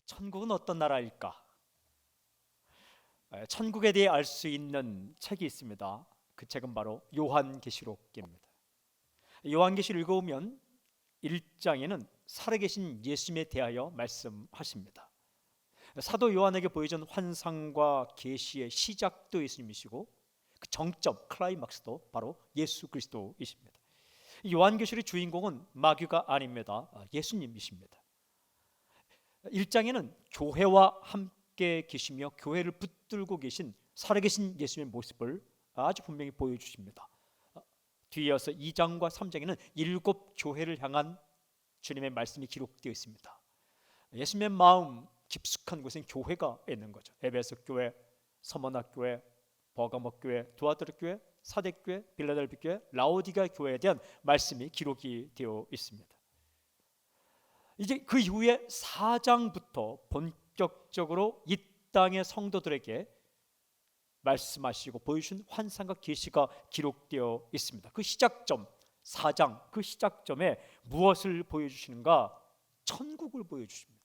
천국은 어떤 나라일까? 천국에 대해 알 수 있는 책이 있습니다. 그 책은 바로 요한계시록입니다. 요한계시를 읽어보면 1장에는 살아계신 예수님에 대하여 말씀하십니다. 사도 요한에게 보여준 환상과 계시의 시작도 예수님이시고 그 정점, 클라이막스도 바로 예수 그리스도이십니다. 요한계시의 주인공은 마귀가 아닙니다. 예수님이십니다. 1장에는 교회와 함께 계시며 교회를 붙들고 계신 살아계신 예수님의 모습을 아주 분명히 보여주십니다. 뒤이어서 2장과 3장에는 7 교회를 향한 주님의 말씀이 기록되어 있습니다. 예수님의 마음 깊숙한 곳엔 교회가 있는 거죠. 에베소 교회, 서머나 교회, 버가모 교회, 두아드라 교회, 사대 교회, 빌라델비 교회, 라오디가 교회에 대한 말씀이 기록이 되어 있습니다. 이제 그 이후에 4장부터 본격적으로 이 땅의 성도들에게 말씀하시고 보여주신 환상과 계시가 기록되어 있습니다. 그 시작점 4장, 그 시작점에 무엇을 보여주시는가? 천국을 보여주십니다.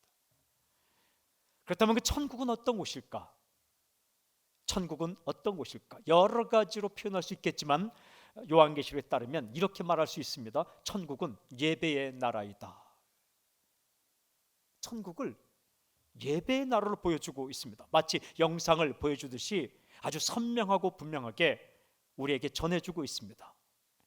그렇다면 그 천국은 어떤 곳일까? 천국은 어떤 곳일까? 여러 가지로 표현할 수 있겠지만 요한계시록에 따르면 이렇게 말할 수 있습니다. 천국은 예배의 나라이다. 천국을 예배의 나라로 보여주고 있습니다. 마치 영상을 보여주듯이 아주 선명하고 분명하게 우리에게 전해주고 있습니다.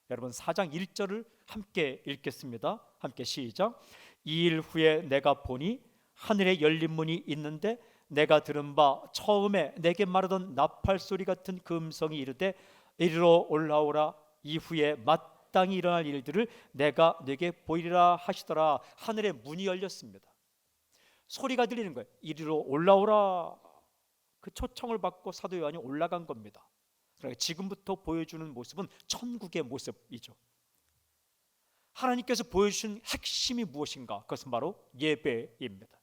여러분 4장 1절을 함께 읽겠습니다. 함께 시작. 2일 후에 내가 보니 하늘에 열린 문이 있는데 내가 들은 바 처음에 내게 말하던 나팔 소리 같은 그 음성이 이르되 이리로 올라오라. 이후에 마땅히 일어날 일들을 내가 네게 보이리라 하시더라. 하늘의 문이 열렸습니다. 소리가 들리는 거예요. 이리로 올라오라. 그 초청을 받고 사도 요한이 올라간 겁니다. 그러니까 지금부터 보여주는 모습은 천국의 모습이죠. 하나님께서 보여주신 핵심이 무엇인가? 그것은 바로 예배입니다.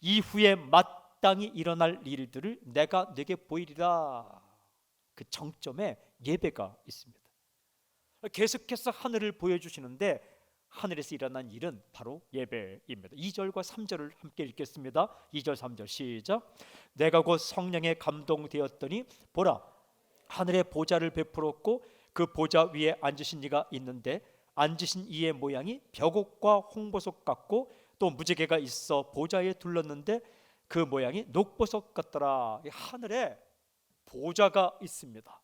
이후에 마땅히 일어날 일들을 내가 네게 보이리라. 그 정점에 예배가 있습니다. 계속해서 하늘을 보여주시는데 하늘에서 일어난 일은 바로 예배입니다. 2절과 3절을 함께 읽겠습니다. 2절 3절 시작. 내가 곧 성령에 감동되었더니 보라 하늘에 보좌를 베풀었고 그 보좌 위에 앉으신 이가 있는데 앉으신 이의 모양이 벽옥과 홍보석 같고 또 무지개가 있어 보좌에 둘렀는데 그 모양이 녹보석 같더라. 하늘에 보좌가 있습니다.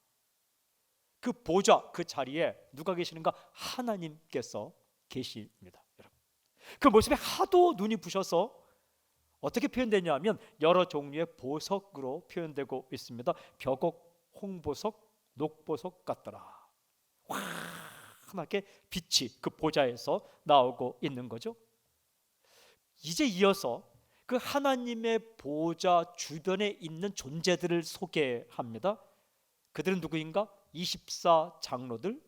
그 보좌, 그 자리에 누가 계시는가? 하나님께서 계십니다. 여러분, 그 모습에 하도 눈이 부셔서 어떻게 표현되냐 하면 여러 종류의 보석으로 표현되고 있습니다. 벽옥, 홍보석, 녹보석 같더라. 환하게 빛이 그 보좌에서 나오고 있는 거죠. 이제 이어서 그 하나님의 보좌 주변에 있는 존재들을 소개합니다. 그들은 누구인가? 24 장로들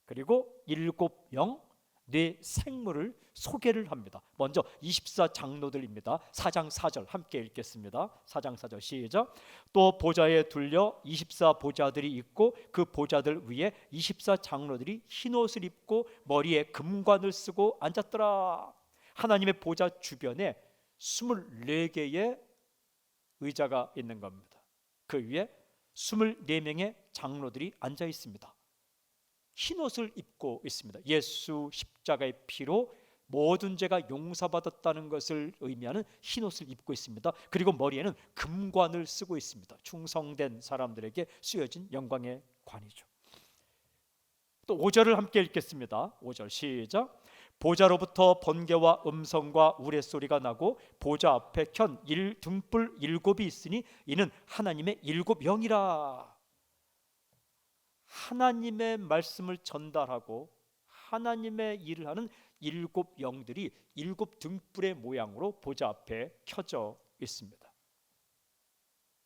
그리고 7 영 네 생물을 소개를 합니다. 먼저 24 장로들입니다. 4장 4절 함께 읽겠습니다. 4장 4절 시작. 또 보좌에 둘려 24 보좌들이 있고 그 보좌들 위에 24 장로들이 흰옷을 입고 머리에 금관을 쓰고 앉았더라. 하나님의 보좌 주변에 24개의 의자가 있는 겁니다. 그 위에 24명의 장로들이 앉아 있습니다. 흰옷을 입고 있습니다. 예수 십자가의 피로 모든 죄가 용서받았다는 것을 의미하는 흰옷을 입고 있습니다. 그리고 머리에는 금관을 쓰고 있습니다. 충성된 사람들에게 쓰여진 영광의 관이죠. 또 5절을 함께 읽겠습니다. 5절 시작. 보좌로부터 번개와 음성과 우레소리가 나고 보좌 앞에 켠 등불 7이 있으니 이는 하나님의 7 영이라. 하나님의 말씀을 전달하고 하나님의 일을 하는 7 영들이 7 등불의 모양으로 보좌 앞에 켜져 있습니다.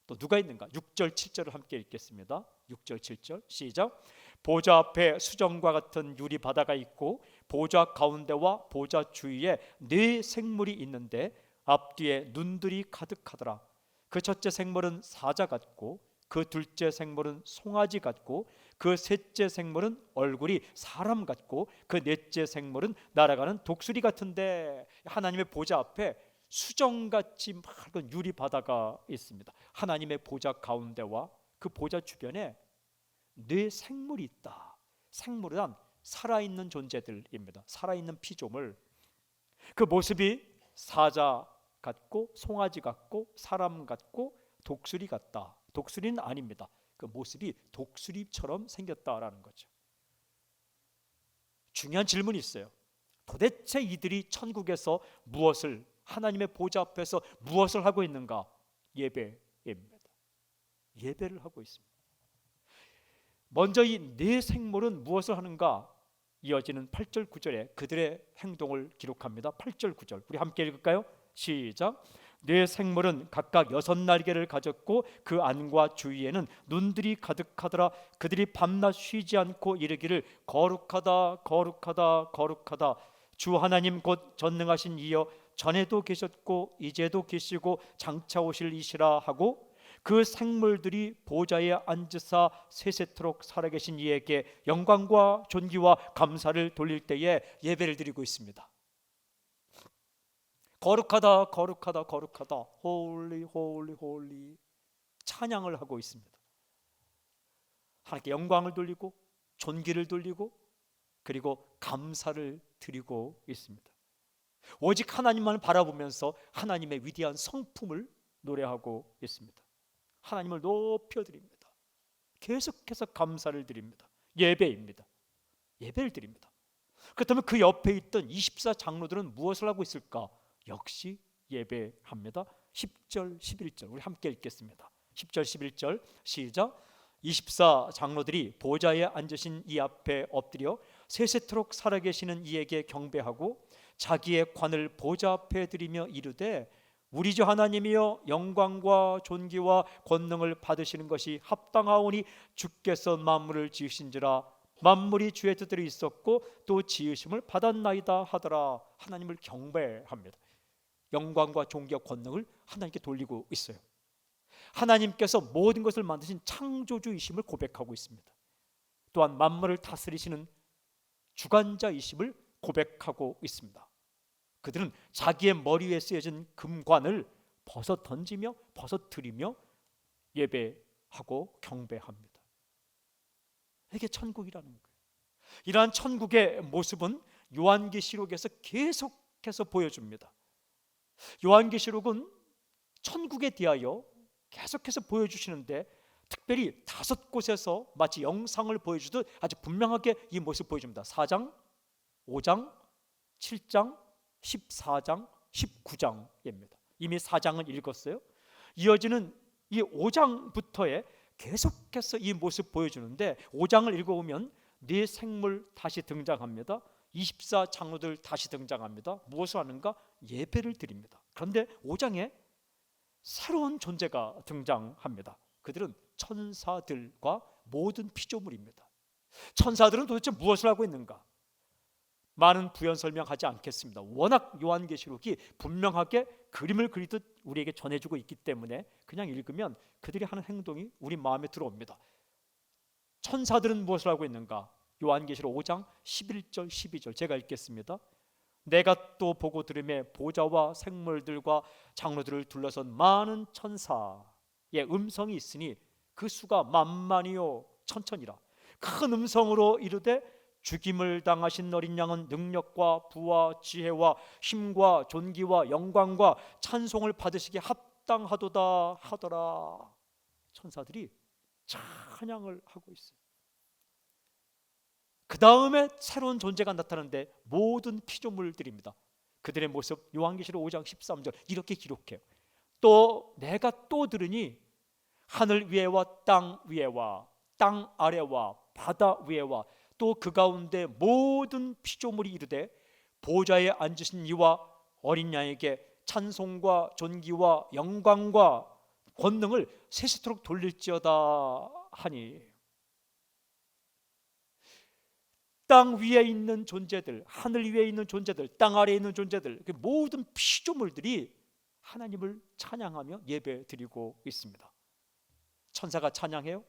또 누가 있는가? 6절 7절을 함께 읽겠습니다. 6절 7절 시작. 보좌 앞에 수정과 같은 유리 바다가 있고 보좌 가운데와 보좌 주위에 4 생물이 있는데 앞뒤에 눈들이 가득하더라. 그 첫째 생물은 사자 같고 그 둘째 생물은 송아지 같고 그 셋째 생물은 얼굴이 사람 같고 그 넷째 생물은 날아가는 독수리 같은데 하나님의 보좌 앞에 수정같이 맑은 유리 바다가 있습니다. 하나님의 보좌 가운데와 그 보좌 주변에 네 생물이 있다. 생물은 살아있는 존재들입니다. 살아있는 피조물. 그 모습이 사자 같고 송아지 같고 사람 같고 독수리 같다. 독수리는 아닙니다. 그 모습이 독수리처럼 생겼다라는 거죠. 중요한 질문이 있어요. 도대체 이들이 천국에서 무엇을, 하나님의 보좌 앞에서 무엇을 하고 있는가? 예배입니다. 예배를 하고 있습니다. 먼저 이 네 생물은 무엇을 하는가? 이어지는 8절 9절에 그들의 행동을 기록합니다. 8절 9절 우리 함께 읽을까요? 시작. 네 생물은 각각 6날개를 가졌고 그 안과 주위에는 눈들이 가득하더라. 그들이 밤낮 쉬지 않고 이르기를 거룩하다 거룩하다 거룩하다 주 하나님 곧 전능하신 이여 전에도 계셨고 이제도 계시고 장차 오실 이시라 하고 그 생물들이 보좌에 앉으사 세세토록 살아계신 이에게 영광과 존귀와 감사를 돌릴 때에 예배를 드리고 있습니다. 거룩하다 거룩하다 거룩하다 홀리 홀리 홀리 찬양을 하고 있습니다. 하나님께 영광을 돌리고 존귀를 돌리고 그리고 감사를 드리고 있습니다. 오직 하나님만 바라보면서 하나님의 위대한 성품을 노래하고 있습니다. 하나님을 높여드립니다. 계속해서 감사를 드립니다. 예배입니다. 예배를 드립니다. 그렇다면 그 옆에 있던 24 장로들은 무엇을 하고 있을까? 역시 예배합니다. 10절 11절 우리 함께 읽겠습니다. 10절 11절 시작. 24 장로들이 보좌에 앉으신 이 앞에 엎드려 세세토록 살아계시는 이에게 경배하고 자기의 관을 보좌 앞에 드리며 이르되 우리 주 하나님이여 영광과 존귀와 권능을 받으시는 것이 합당하오니 주께서 만물을 지으신지라 만물이 주의 뜻대로 있었고 또 지으심을 받았나이다 하더라. 하나님을 경배합니다. 영광과 존귀와 권능을 하나님께 돌리고 있어요. 하나님께서 모든 것을 만드신 창조주이심을 고백하고 있습니다. 또한 만물을 다스리시는 주관자이심을 고백하고 있습니다. 그들은 자기의 머리 위에 쓰여진 금관을 벗어 던지며 벗어뜨리며 예배하고 경배합니다. 이게 천국이라는 거예요. 이러한 천국의 모습은 요한계시록에서 계속해서 보여줍니다. 요한계시록은 천국에 대하여 계속해서 보여주시는데 특별히 5곳에서 마치 영상을 보여주듯 아주 분명하게 이 모습을 보여줍니다. 4장, 5장, 7장, 14장, 19장입니다. 이미 4장은 읽었어요. 이어지는 이 5장부터의 계속해서 이 모습 보여주는데 5장을 읽어보면 네 생물 다시 등장합니다. 24 장로들 다시 등장합니다. 무엇을 하는가? 예배를 드립니다. 그런데 5장에 새로운 존재가 등장합니다. 그들은 천사들과 모든 피조물입니다. 천사들은 도대체 무엇을 하고 있는가? 많은 부연 설명하지 않겠습니다. 워낙 요한계시록이 분명하게 그림을 그리듯 우리에게 전해주고 있기 때문에 그냥 읽으면 그들이 하는 행동이 우리 마음에 들어옵니다. 천사들은 무엇을 하고 있는가? 요한계시록 5장 11절 12절 제가 읽겠습니다. 내가 또 보고 들으매 보좌와 생물들과 장로들을 둘러선 많은 천사의 음성이 있으니 그 수가 만만이요 천천이라. 큰 음성으로 이르되 죽임을 당하신 어린 양은 능력과 부와 지혜와 힘과 존귀와 영광과 찬송을 받으시기에 합당하도다 하더라. 천사들이 찬양을 하고 있어요. 그 다음에 새로운 존재가 나타나는데 모든 피조물들입니다. 그들의 모습 요한계시록 5장 13절 이렇게 기록해요. 또 내가 또 들으니 하늘 위에와 땅 위에와 땅 아래와 바다 위에와 또 그 가운데 모든 피조물이 이르되 보좌에 앉으신 이와 어린 양에게 찬송과 존귀와 영광과 권능을 세세토록 돌릴지어다 하니. 땅 위에 있는 존재들, 하늘 위에 있는 존재들, 땅 아래에 있는 존재들, 그 모든 피조물들이 하나님을 찬양하며 예배드리고 있습니다. 천사가 찬양해요.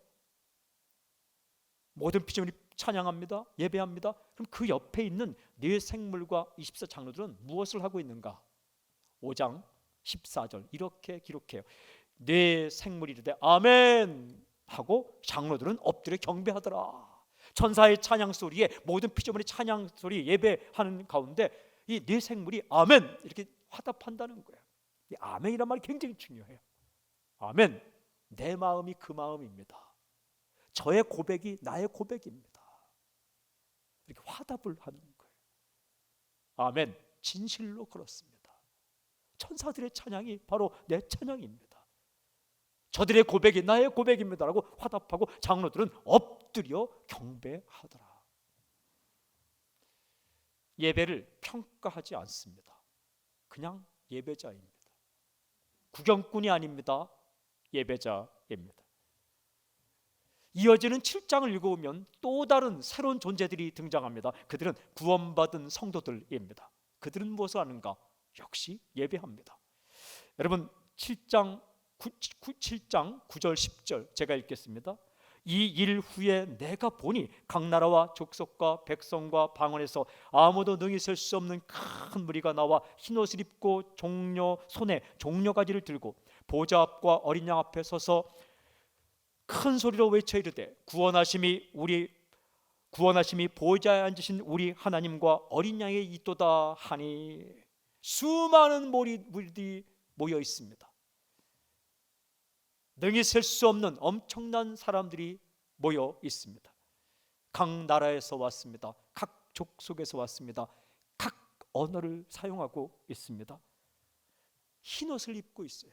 모든 피조물이 찬양합니다. 예배합니다. 그럼 그 옆에 있는 네 생물과 24 장로들은 무엇을 하고 있는가? 5장 14절 이렇게 기록해요. 내 생물이 이르되 아멘 하고 장로들은 엎드려 경배하더라. 천사의 찬양 소리에 모든 피조물의 찬양 소리 예배하는 가운데 이 네 생물이 아멘 이렇게 화답한다는 거예요. 이 아멘이란 말이 굉장히 중요해요. 아멘, 내 마음이 그 마음입니다. 저의 고백이 나의 고백입니다. 이렇게 화답을 하는 거예요. 아멘, 진실로 그렇습니다. 천사들의 찬양이 바로 내 찬양입니다. 저들의 고백이 나의 고백입니다라고 화답하고 장로들은 엎드려 경배하더라. 예배를 평가하지 않습니다. 그냥 예배자입니다. 구경꾼이 아닙니다. 예배자입니다. 이어지는 7장을 읽어보면 또 다른 새로운 존재들이 등장합니다. 그들은 구원받은 성도들입니다. 그들은 무엇을 하는가? 역시 예배합니다. 여러분 7장 9절 10절 제가 읽겠습니다. 이 일 후에 내가 보니 각 나라와 족속과 백성과 방언에서 아무도 능히 셀 수 없는 큰 무리가 나와 흰옷을 입고 종려 손에 종려가지를 들고 보좌 앞과 어린 양 앞에 서서 큰 소리로 외쳐 이르되 구원하심이 보좌에 앉으신 우리 하나님과 어린 양의 있도다 하니 수많은 무리들이 모여 있습니다. 능히 셀 수 없는 엄청난 사람들이 모여 있습니다. 각 나라에서 왔습니다. 각 족속에서 왔습니다. 각 언어를 사용하고 있습니다. 흰옷을 입고 있어요.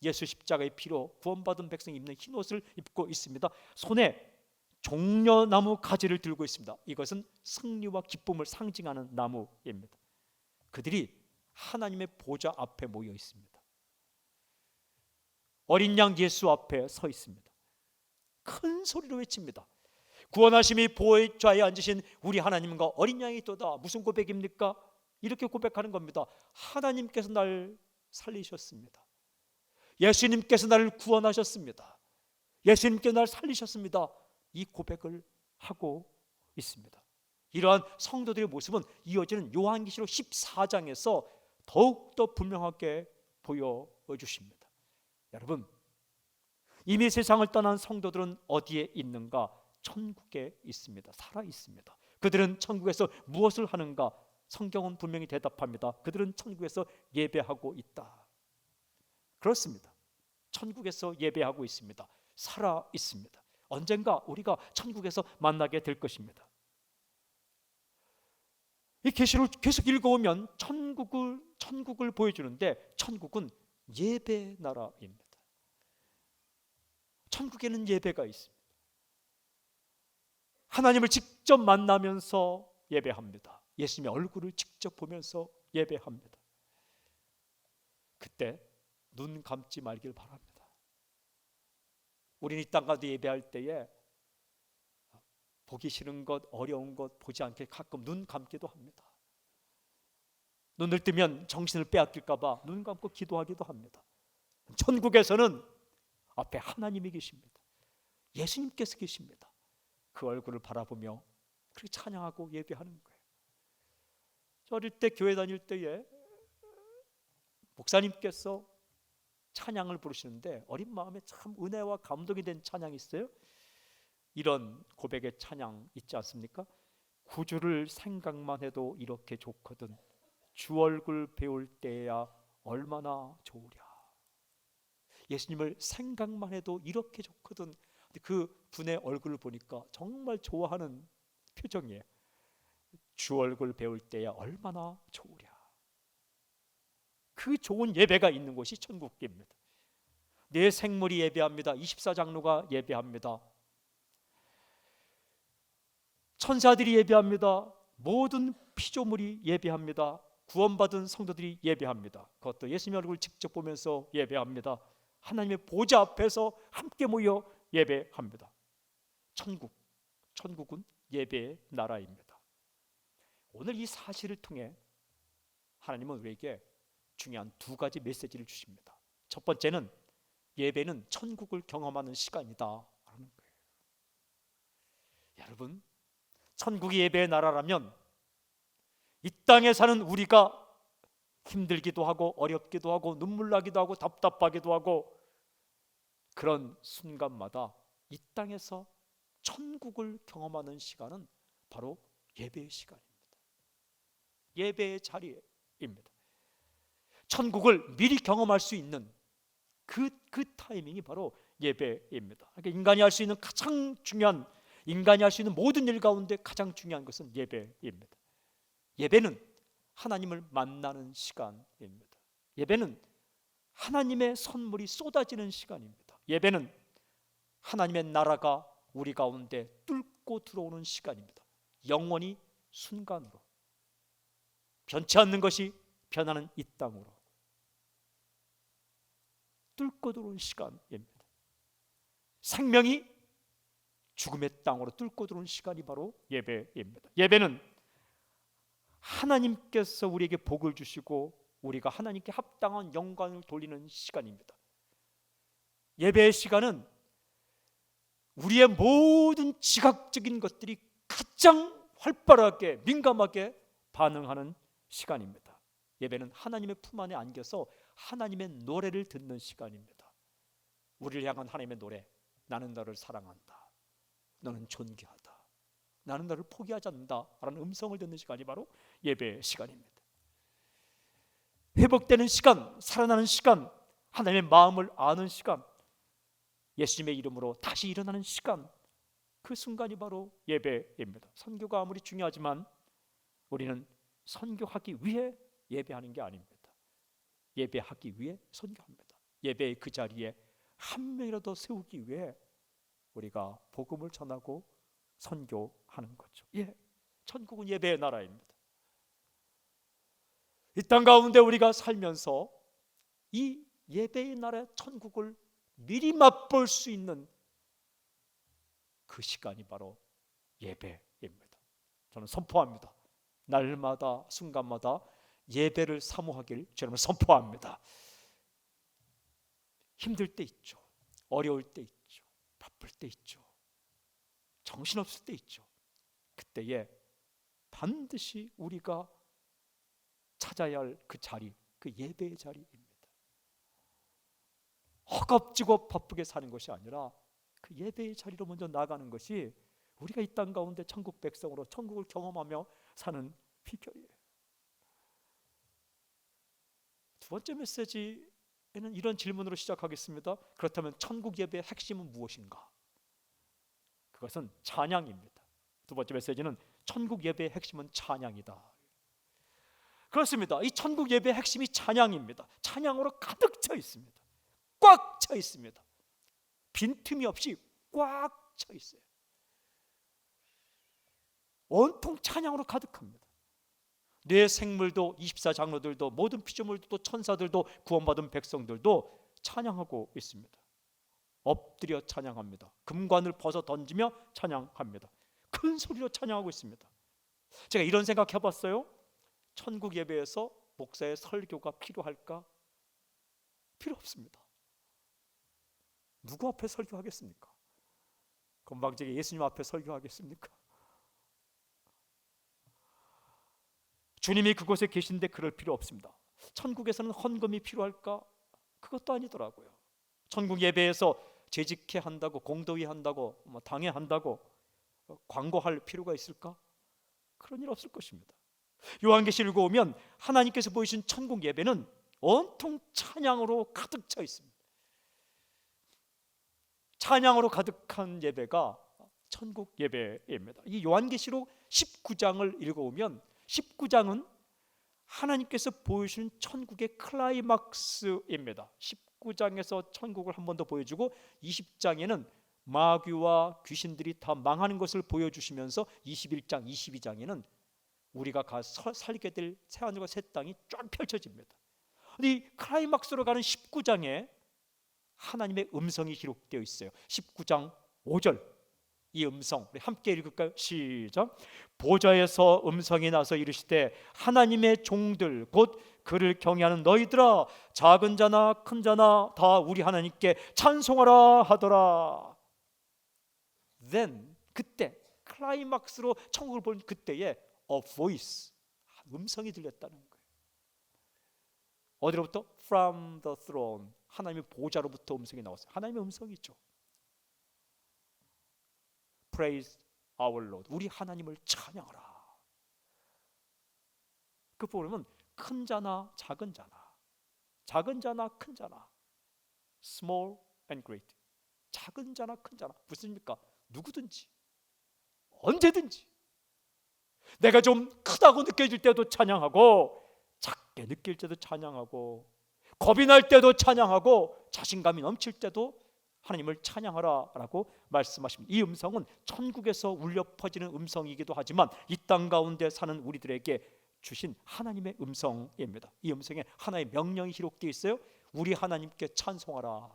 예수 십자가의 피로 구원받은 백성이 입는 흰옷을 입고 있습니다. 손에 종려나무 가지를 들고 있습니다. 이것은 승리와 기쁨을 상징하는 나무입니다. 그들이 하나님의 보좌 앞에 모여 있습니다. 어린 양 예수 앞에 서 있습니다. 큰 소리로 외칩니다. 구원하심이 보좌에 앉으신 우리 하나님과 어린 양이 있도다. 무슨 고백입니까? 이렇게 고백하는 겁니다. 하나님께서 날 살리셨습니다. 예수님께서 나를 구원하셨습니다. 예수님께서 나를 살리셨습니다. 이 고백을 하고 있습니다. 이러한 성도들의 모습은 이어지는 요한계시록 14장에서 더욱더 분명하게 보여주십니다. 여러분, 이미 세상을 떠난 성도들은 어디에 있는가? 천국에 있습니다. 살아 있습니다. 그들은 천국에서 무엇을 하는가? 성경은 분명히 대답합니다. 그들은 천국에서 예배하고 있다. 그렇습니다. 천국에서 예배하고 있습니다. 살아 있습니다. 언젠가 우리가 천국에서 만나게 될 것입니다. 이 계시를 계속 읽어오면 천국을 보여주는데 천국은 예배 나라입니다. 천국에는 예배가 있습니다. 하나님을 직접 만나면서 예배합니다. 예수님의 얼굴을 직접 보면서 예배합니다. 그때 눈 감지 말길 바랍니다. 우리는 이 땅 가운데 예배할 때에 보기 싫은 것, 어려운 것 보지 않게 가끔 눈 감기도 합니다. 눈을 뜨면 정신을 빼앗길까 봐 눈 감고 기도하기도 합니다. 천국에서는 앞에 하나님이 계십니다. 예수님께서 계십니다. 그 얼굴을 바라보며 그렇게 찬양하고 예배하는 거예요. 저 어릴 때 교회 다닐 때에 목사님께서 찬양을 부르시는데 어린 마음에 참 은혜와 감동이 된 찬양이 있어요. 이런 고백의 찬양 있지 않습니까? 구주를 생각만 해도 이렇게 좋거든 주 얼굴 배울 때야 얼마나 좋으랴. 예수님을 생각만 해도 이렇게 좋거든. 그 분의 얼굴을 보니까 정말 좋아하는 표정이에요. 주 얼굴 배울 때야 얼마나 좋으랴. 그 좋은 예배가 있는 곳이 천국입니다. 내 생물이 예배합니다. 24장로가 예배합니다. 천사들이 예배합니다. 모든 피조물이 예배합니다. 구원받은 성도들이 예배합니다. 그것도 예수님의 얼굴을 직접 보면서 예배합니다. 하나님의 보좌 앞에서 함께 모여 예배합니다. 천국은 예배의 나라입니다. 오늘 이 사실을 통해 하나님은 우리에게 중요한 두 가지 메시지를 주십니다. 첫 번째는 예배는 천국을 경험하는 시간이다 라는 거예요. 여러분, 천국이 예배의 나라라면 이 땅에 사는 우리가 힘들기도 하고 어렵기도 하고 눈물 나기도 하고 답답하기도 하고 그런 순간마다 이 땅에서 천국을 경험하는 시간은 바로 예배의 시간입니다. 예배의 자리입니다. 천국을 미리 경험할 수 있는 그 타이밍이 바로 예배입니다. 그러니까 인간이 할 수 있는 가장 중요한, 인간이 할 수 있는 모든 일 가운데 가장 중요한 것은 예배입니다. 예배는 하나님을 만나는 시간입니다. 예배는 하나님의 선물이 쏟아지는 시간입니다. 예배는 하나님의 나라가 우리 가운데 뚫고 들어오는 시간입니다. 영원히 순간으로 변치 않는 것이 변하는 이 땅으로 뚫고 들어오는 시간입니다. 생명이 죽음의 땅으로 뚫고 들어오는 시간이 바로 예배입니다. 예배는 하나님께서 우리에게 복을 주시고 우리가 하나님께 합당한 영광을 돌리는 시간입니다. 예배의 시간은 우리의 모든 지각적인 것들이 가장 활발하게 민감하게 반응하는 시간입니다. 예배는 하나님의 품 안에 안겨서 하나님의 노래를 듣는 시간입니다. 우리를 향한 하나님의 노래, 나는 너를 사랑한다, 너는 존귀하다, 나는 너를 포기하지 않는다 라는 음성을 듣는 시간이 바로 예배의 시간입니다. 회복되는 시간, 살아나는 시간, 하나님의 마음을 아는 시간, 예수님의 이름으로 다시 일어나는 시간, 그 순간이 바로 예배입니다. 선교가 아무리 중요하지만 우리는 선교하기 위해 예배하는 게 아닙니다. 예배하기 위해 선교합니다. 예배의 그 자리에 한 명이라도 세우기 위해 우리가 복음을 전하고 선교하는 거죠. 천국은 예배의 나라입니다. 이 땅 가운데 우리가 살면서 이 예배의 나라 천국을 미리 맛볼 수 있는 그 시간이 바로 예배입니다. 저는 선포합니다. 날마다 순간마다 예배를 사모하길 저는 선포합니다. 힘들 때 있죠. 어려울 때 있죠. 바쁠 때 있죠. 정신없을 때 있죠. 그때에 반드시 우리가 찾아야 할 그 자리, 그 예배의 자리입니다. 허겁지겁 바쁘게 사는 것이 아니라 그 예배의 자리로 먼저 나가는 것이 우리가 이 땅 가운데 천국 백성으로 천국을 경험하며 사는 비결이에요. 두 번째 메시지에는 이런 질문으로 시작하겠습니다. 그렇다면 천국 예배의 핵심은 무엇인가? 그것은 찬양입니다. 두 번째 메시지는 천국 예배의 핵심은 찬양이다. 그렇습니다. 이 천국 예배의 핵심이 찬양입니다. 찬양으로 가득 차 있습니다. 꽉 차 있습니다. 빈틈이 없이 꽉 차 있어요. 온통 찬양으로 가득합니다. 뇌 생물도 24장로들도 모든 피조물들도 천사들도 구원받은 백성들도 찬양하고 있습니다. 엎드려 찬양합니다. 금관을 벗어 던지며 찬양합니다. 큰 소리로 찬양하고 있습니다. 제가 이런 생각 해봤어요. 천국 예배에서 목사의 설교가 필요할까? 필요 없습니다. 누구 앞에 설교하겠습니까? 건방지게 예수님 앞에 설교하겠습니까? 주님이 그곳에 계신데 그럴 필요 없습니다. 천국에서는 헌금이 필요할까? 그것도 아니더라고요. 천국 예배에서 재직해 한다고, 공도위 한다고, 당회 한다고 광고할 필요가 있을까? 그런 일 없을 것입니다. 요한계시를 읽어보면 하나님께서 보이신 천국 예배는 온통 찬양으로 가득 차 있습니다. 찬양으로 가득한 예배가 천국 예배입니다. 이 요한계시록 19장을 읽어보면 19장은 하나님께서 보여주신 천국의 클라이막스입니다. 19장에서 천국을 한 번 더 보여주고 20장에는 마귀와 귀신들이 다 망하는 것을 보여주시면서 21장, 22장에는 우리가 살게 될 새하늘과 새 땅이 쫙 펼쳐집니다. 이 클라이막스로 가는 19장에 하나님의 음성이 기록되어 있어요. 19장 5절 이 음성 우리 함께 읽을까요? 시작. 보좌에서 음성이 나서 이르시되 하나님의 종들 곧 그를 경외하는 너희들아 작은 자나 큰 자나 다 우리 하나님께 찬송하라 하더라. Then 그때 클라이막스로 천국을 본 그때에 a voice 음성이 들렸다는 거예요. 어디로부터? From the throne. 하나님의 보좌로부터 음성이 나왔어요. 하나님의 음성이죠. Praise our Lord. 우리 하나님을 찬양하라. 그 부분은 큰 자나 작은 자나, 작은 자나 큰 자나, small and great. 작은 자나 큰 자나, 무슨입니까? 누구든지 언제든지 내가 좀 크다고 느껴질 때도 찬양하고, 작게 느낄 때도 찬양하고, 겁이 날 때도 찬양하고, 자신감이 넘칠 때도 하나님을 찬양하라 라고 말씀하십니다. 이 음성은 천국에서 울려 퍼지는 음성이기도 하지만 이 땅 가운데 사는 우리들에게 주신 하나님의 음성입니다. 이 음성에 하나의 명령이 기록되어 있어요. 우리 하나님께 찬송하라.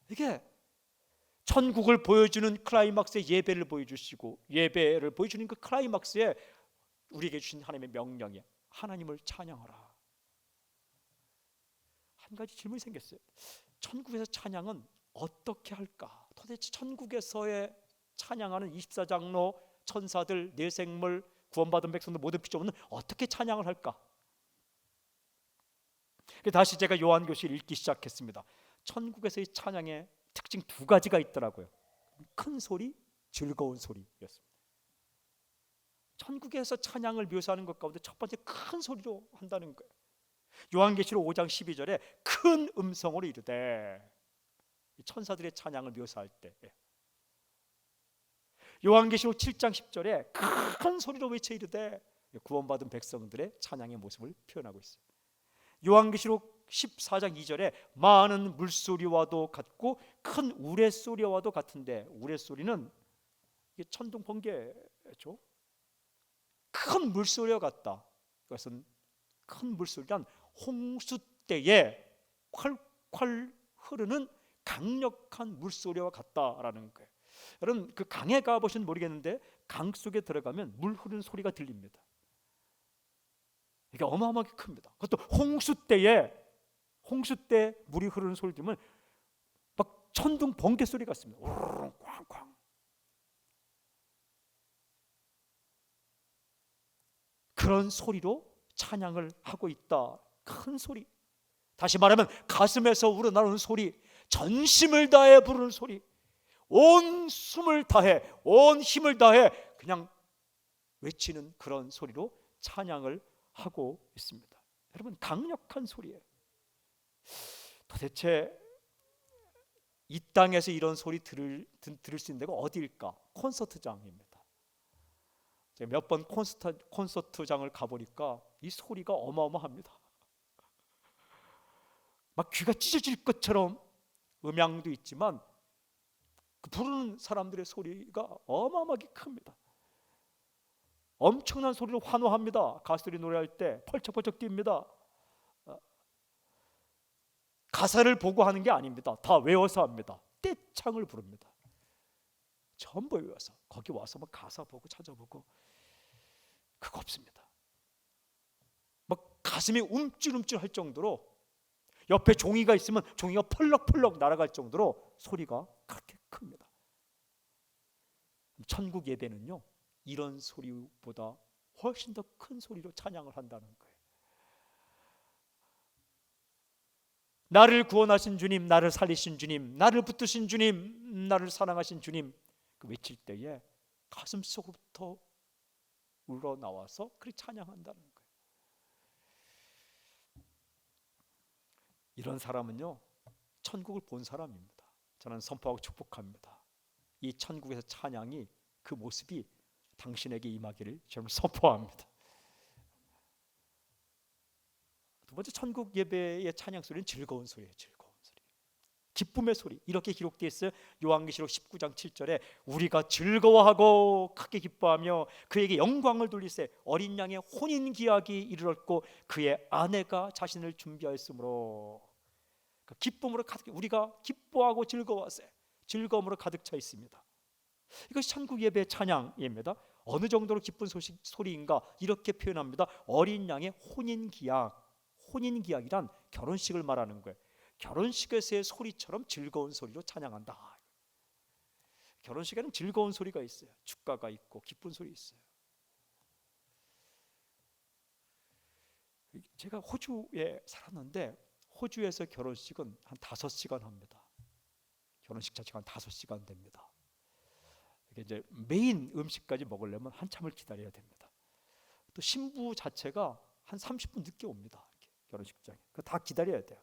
이게 천국을 보여주는 클라이막스의 예배를 보여주시고, 예배를 보여주는 그 클라이막스에 우리에게 주신 하나님의 명령이에요. 하나님을 찬양하라. 한 가지 질문이 생겼어요. 천국에서 찬양은 어떻게 할까? 도대체 천국에서의 찬양하는 24장로 천사들, 내생물, 구원받은 백성들 모든 피조물은 어떻게 찬양을 할까? 다시 제가 요한계시를 읽기 시작했습니다. 천국에서의 찬양의 특징 두 가지가 있더라고요. 큰 소리, 즐거운 소리였습니다. 천국에서 찬양을 묘사하는 것 가운데 첫 번째 큰 소리로 한다는 거예요. 요한계시록 5장 12절에 큰 음성으로 이르되, 천사들의 찬양을 묘사할 때, 요한계시록 7장 10절에 큰 소리로 외쳐 이르되, 구원받은 백성들의 찬양의 모습을 표현하고 있어요. 요한계시록 14장 2절에 많은 물소리와도 같고 큰 우레소리와도 같은데, 우레소리는 천둥 번개죠. 큰 물소리와 같다. 그것은 큰 물소리란 홍수 때에 콸콸 흐르는 강력한 물소리와 같다라는 거예요. 여러분, 그 강에 가보시면 모르겠는데 강 속에 들어가면 물 흐르는 소리가 들립니다. 이게 어마어마하게 큽니다. 그것도 홍수 때 물이 흐르는 소리 들으면 막 천둥 번개 소리 같습니다. 우르르 쾅쾅. 그런 소리로 찬양을 하고 있다. 큰 소리. 다시 말하면 가슴에서 우러나오는 소리, 전심을 다해 부르는 소리, 온 숨을 다해, 온 힘을 다해 그냥 외치는 그런 소리로 찬양을 하고 있습니다. 여러분, 강력한 소리예요. 도대체 이 땅에서 이런 소리 들을 수 있는 데가 어디일까? 콘서트장입니다. 제가 몇 번 콘서트장을 가보니까 이 소리가 어마어마합니다. 막 귀가 찢어질 것처럼 음향도 있지만 그 부르는 사람들의 소리가 어마어마하게 큽니다. 엄청난 소리로 환호합니다. 가수들이 노래할 때 펄쩍펄쩍 뜁니다. 가사를 보고 하는 게 아닙니다. 다 외워서 합니다. 떼창을 부릅니다. 전부 외워서. 거기 와서 막 가사 보고 찾아보고 그거 없습니다. 막 가슴이 움찔움찔할 정도로, 옆에 종이가 있으면 종이가 펄럭펄럭 날아갈 정도로 소리가 그렇게 큽니다. 천국 예배는요, 이런 소리보다 훨씬 더 큰 소리로 찬양을 한다는 거예요. 나를 구원하신 주님, 나를 살리신 주님, 나를 붙드신 주님, 나를 사랑하신 주님, 그 외칠 때에 가슴 속으로부터 우러나와서 그렇게 찬양한다는 거예요. 이런 사람은요, 천국을 본 사람입니다. 저는 선포하고 축복합니다. 이 천국에서 찬양이, 그 모습이 당신에게 임하기를 저는 선포합니다. 두 번째, 천국 예배의 찬양 소리는 즐거운 소리예요. 즐거운 소리, 기쁨의 소리. 이렇게 기록되어 있어요. 요한계시록 19장 7절에 우리가 즐거워하고 크게 기뻐하며 그에게 영광을 돌리세. 어린 양의 혼인 기약이 이르렀고 그의 아내가 자신을 준비하였으므로. 그 기쁨으로 가득, 우리가 기뻐하고 즐거워하세. 즐거움으로 가득 차 있습니다. 이것이 천국 예배의 찬양입니다. 어느 정도로 기쁜 소리인가 이렇게 표현합니다. 어린 양의 혼인 기약. 혼인 기약이란 결혼식을 말하는 거예요. 결혼식에서의 소리처럼 즐거운 소리로 찬양한다. 결혼식에는 즐거운 소리가 있어요. 축가가 있고 기쁜 소리 있어요. 제가 호주에 살았는데 호주에서 결혼식은 한 5시간 합니다. 결혼식 자체가 한 5시간 됩니다. 이게 이제 메인 음식까지 먹으려면 한참을 기다려야 됩니다. 또 신부 자체가 한 30분 늦게 옵니다. 결혼식장에. 다 기다려야 돼요.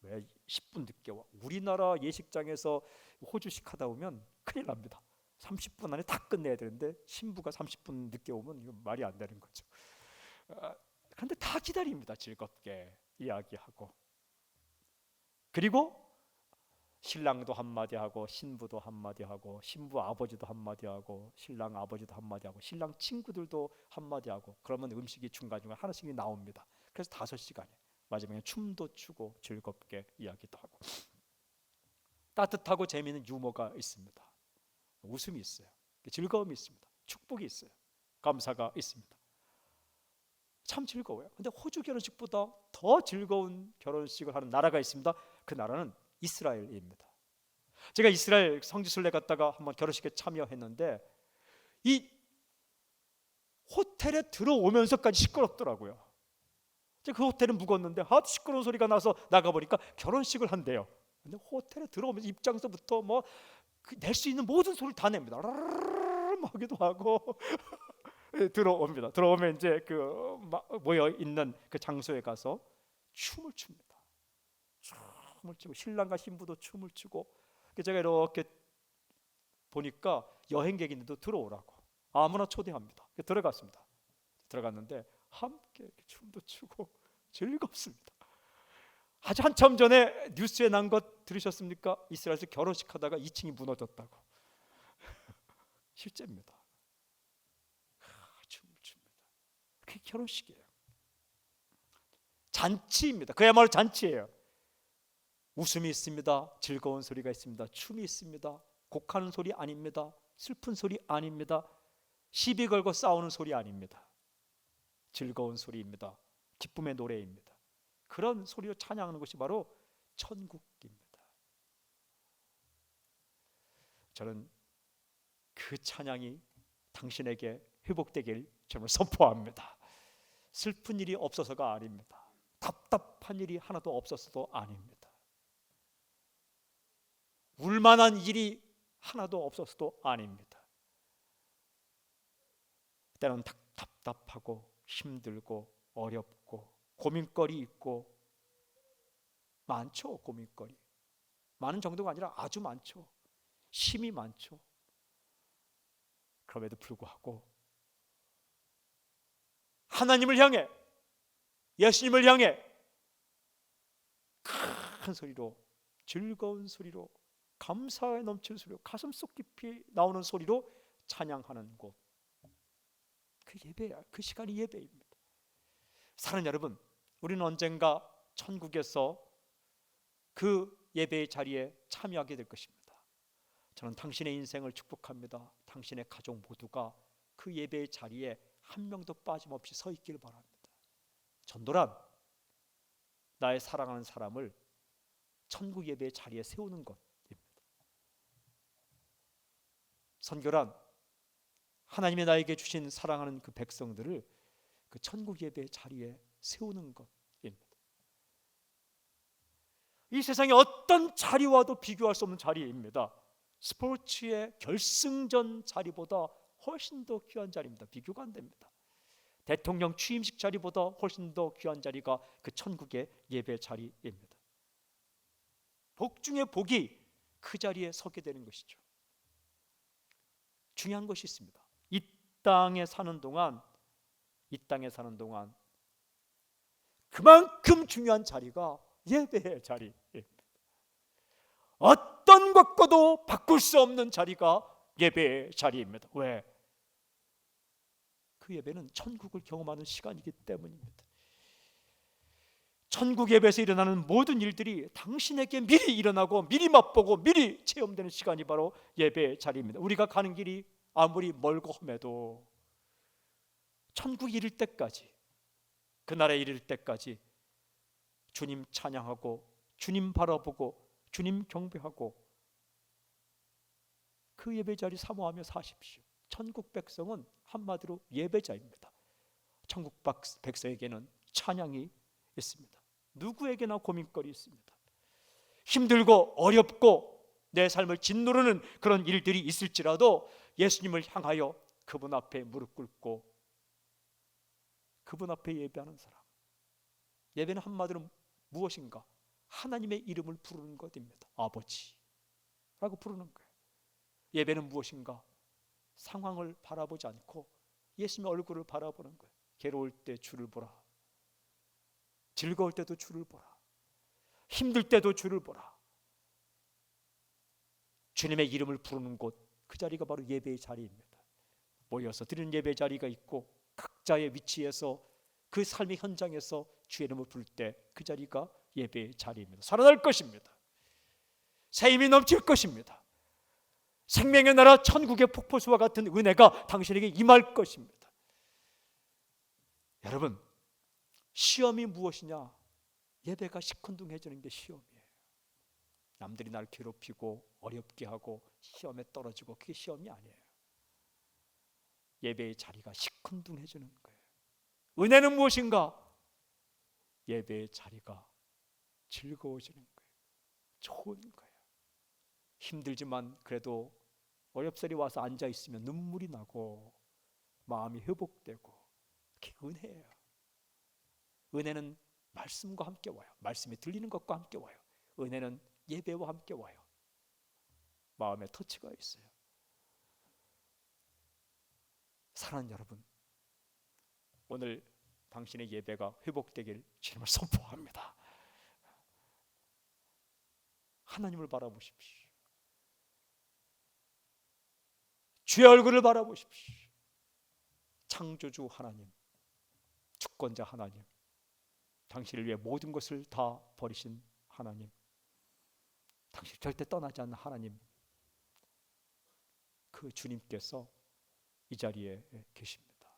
왜 10분 늦게 와? 우리나라 예식장에서 호주식 하다 보면 큰일 납니다. 30분 안에 다 끝내야 되는데 신부가 30분 늦게 오면 이거 말이 안 되는 거죠. 그런데 다 기다립니다. 즐겁게 이야기하고. 그리고 신랑도 한마디 하고 신부도 한마디 하고 신부 아버지도 한마디 하고 신랑 아버지도 한마디 하고 신랑 친구들도 한마디 하고, 그러면 음식이 중간중간 하나씩 나옵니다. 그래서 5시간이에요. 마지막에 춤도 추고 즐겁게 이야기도 하고, 따뜻하고 재미있는 유머가 있습니다. 웃음이 있어요. 즐거움이 있습니다. 축복이 있어요. 감사가 있습니다. 참 즐거워요. 근데 호주 결혼식보다 더 즐거운 결혼식을 하는 나라가 있습니다. 그 나라는 이스라엘입니다. 제가 이스라엘 성지순례 갔다가 한번 결혼식에 참여했는데 이 호텔에 들어오면서까지 시끄럽더라고요. 그 호텔은 묵었는데 하도 시끄러운 소리가 나서 나가보니까 결혼식을 한대요. 근데 호텔에 들어오면서 입장서부터 뭐 낼 수 있는 모든 소리를 다 냅니다. 하기도 하고 들어옵니다. 들어오면 이제 그 모여 있는 그 장소에 가서 춤을 춥니다. 춤을 추고 신랑과 신부도 춤을 추고, 제가 이렇게 보니까 여행객인데도 들어오라고 아무나 초대합니다. 들어갔습니다. 들어갔는데 함께 춤도 추고 즐겁습니다. 아주 한참 전에 뉴스에 난 것 들으셨습니까? 이스라엘에서 결혼식 하다가 2층이 무너졌다고. 실제입니다. 춤을 춥니다. 그게 결혼식이에요. 잔치입니다. 그야말로 잔치예요. 웃음이 있습니다. 즐거운 소리가 있습니다. 춤이 있습니다. 곡하는 소리 아닙니다. 슬픈 소리 아닙니다. 시비 걸고 싸우는 소리 아닙니다. 즐거운 소리입니다. 기쁨의 노래입니다. 그런 소리로 찬양하는 것이 바로 천국입니다. 저는 그 찬양이 당신에게 회복되길 정말 선포합니다. 슬픈 일이 없어서가 아닙니다. 답답한 일이 하나도 없어서도 아닙니다. 울만한 일이 하나도 없어서도 아닙니다. 때로는 답답하고 힘들고 어렵고 고민거리 있고 많죠. 고민거리 많은 정도가 아니라 아주 많죠. 힘이 많죠. 그럼에도 불구하고 하나님을 향해, 예수님을 향해 큰 소리로, 즐거운 소리로, 감사에 넘치는 소리로, 가슴속 깊이 나오는 소리로 찬양하는 곳, 그 예배야. 그 시간이 예배입니다. 사랑하는 여러분, 우리는 언젠가 천국에서 그 예배의 자리에 참여하게 될 것입니다. 저는 당신의 인생을 축복합니다. 당신의 가족 모두가 그 예배의 자리에 한 명도 빠짐없이 서 있기를 바랍니다. 전도란 나의 사랑하는 사람을 천국 예배의 자리에 세우는 것입니다. 선교란 하나님이 나에게 주신 사랑하는 그 백성들을 그 천국 예배의 자리에 세우는 것입니다. 이 세상의 어떤 자리와도 비교할 수 없는 자리입니다. 스포츠의 결승전 자리보다 훨씬 더 귀한 자리입니다. 비교가 안 됩니다. 대통령 취임식 자리보다 훨씬 더 귀한 자리가 그 천국의 예배 자리입니다. 복 중에 복이 그 자리에 서게 되는 것이죠. 중요한 것이 있습니다. 이 땅에 사는 동안 그만큼 중요한 자리가 예배의 자리입니다. 어떤 것과도 바꿀 수 없는 자리가 예배의 자리입니다. 왜? 그 예배는 천국을 경험하는 시간이기 때문입니다. 천국 예배에서 일어나는 모든 일들이 당신에게 미리 일어나고 미리 맛보고 미리 체험되는 시간이 바로 예배의 자리입니다. 우리가 가는 길이 아무리 멀고 험해도 천국에 이를 때까지, 그 나라에 이를 때까지 주님 찬양하고 주님 바라보고 주님 경배하고 그 예배 자리 사모하며 사십시오. 천국 백성은 한마디로 예배자입니다. 천국 백성에게는 찬양이 있습니다. 누구에게나 고민거리 있습니다. 힘들고 어렵고 내 삶을 짓누르는 그런 일들이 있을지라도 예수님을 향하여 그분 앞에 무릎 꿇고 그분 앞에 예배하는 사람. 예배는 한마디로 무엇인가? 하나님의 이름을 부르는 것입니다. 아버지라고 부르는 거예요. 예배는 무엇인가? 상황을 바라보지 않고 예수님의 얼굴을 바라보는 거예요. 괴로울 때 주를 보라. 즐거울 때도 주를 보라. 힘들 때도 주를 보라. 주님의 이름을 부르는 곳, 그 자리가 바로 예배의 자리입니다. 모여서 드리는 예배의 자리가 있고 각자의 위치에서 그 삶의 현장에서 주의 이름을 부를 때 그 자리가 예배의 자리입니다. 살아날 것입니다. 새 힘이 넘칠 것입니다. 생명의 나라 천국의 폭포수와 같은 은혜가 당신에게 임할 것입니다. 여러분, 시험이 무엇이냐? 예배가 시큰둥해지는 게 시험이에요. 남들이 날 괴롭히고 어렵게 하고 시험에 떨어지고 그게 시험이 아니에요. 예배의 자리가 시큰둥해지는 거예요. 은혜는 무엇인가? 예배의 자리가 즐거워지는 거예요. 좋은 거예요. 힘들지만 그래도 어렵사리 와서 앉아 있으면 눈물이 나고 마음이 회복되고 그게 은혜예요. 은혜는 말씀과 함께 와요. 말씀이 들리는 것과 함께 와요. 은혜는 예배와 함께 와요. 마음에 터치가 있어요. 사랑하는 여러분, 오늘 당신의 예배가 회복되길 주님을 선포합니다. 하나님을 바라보십시오. 주의 얼굴을 바라보십시오. 창조주 하나님, 주권자 하나님, 당신을 위해 모든 것을 다 버리신 하나님, 당신 절대 떠나지 않는 하나님, 그 주님께서 이 자리에 계십니다.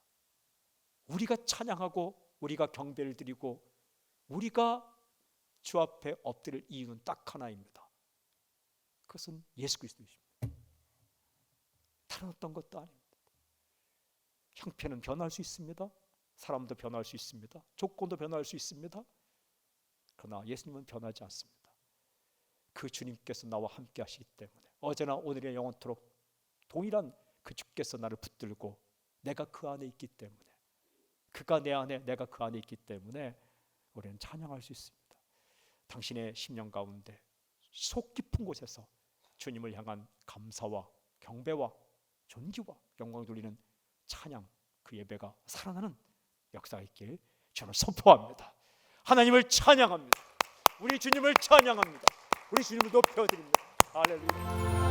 우리가 찬양하고 우리가 경배를 드리고 우리가 주 앞에 엎드릴 이유는 딱 하나입니다. 그것은 예수 그리스도이십니다. 다른 어떤 것도 아닙니다. 형편은 변할 수 있습니다. 사람도 변할 수 있습니다. 조건도 변할 수 있습니다. 그러나 예수님은 변하지 않습니다. 그 주님께서 나와 함께 하시기 때문에 어제나 오늘이나 영원토록 동일한 그 주께서 나를 붙들고 내가 그 안에 있기 때문에, 그가 내 안에 내가 그 안에 있기 때문에 우리는 찬양할 수 있습니다. 당신의 심령 가운데 속 깊은 곳에서 주님을 향한 감사와 경배와 존귀와 영광을 돌리는 찬양, 그 예배가 살아나는 역사가 있길 저는 선포합니다. 하나님을 찬양합니다. 우리 주님을 찬양합니다. 우리 주님을 높여드립니다. 할렐루야.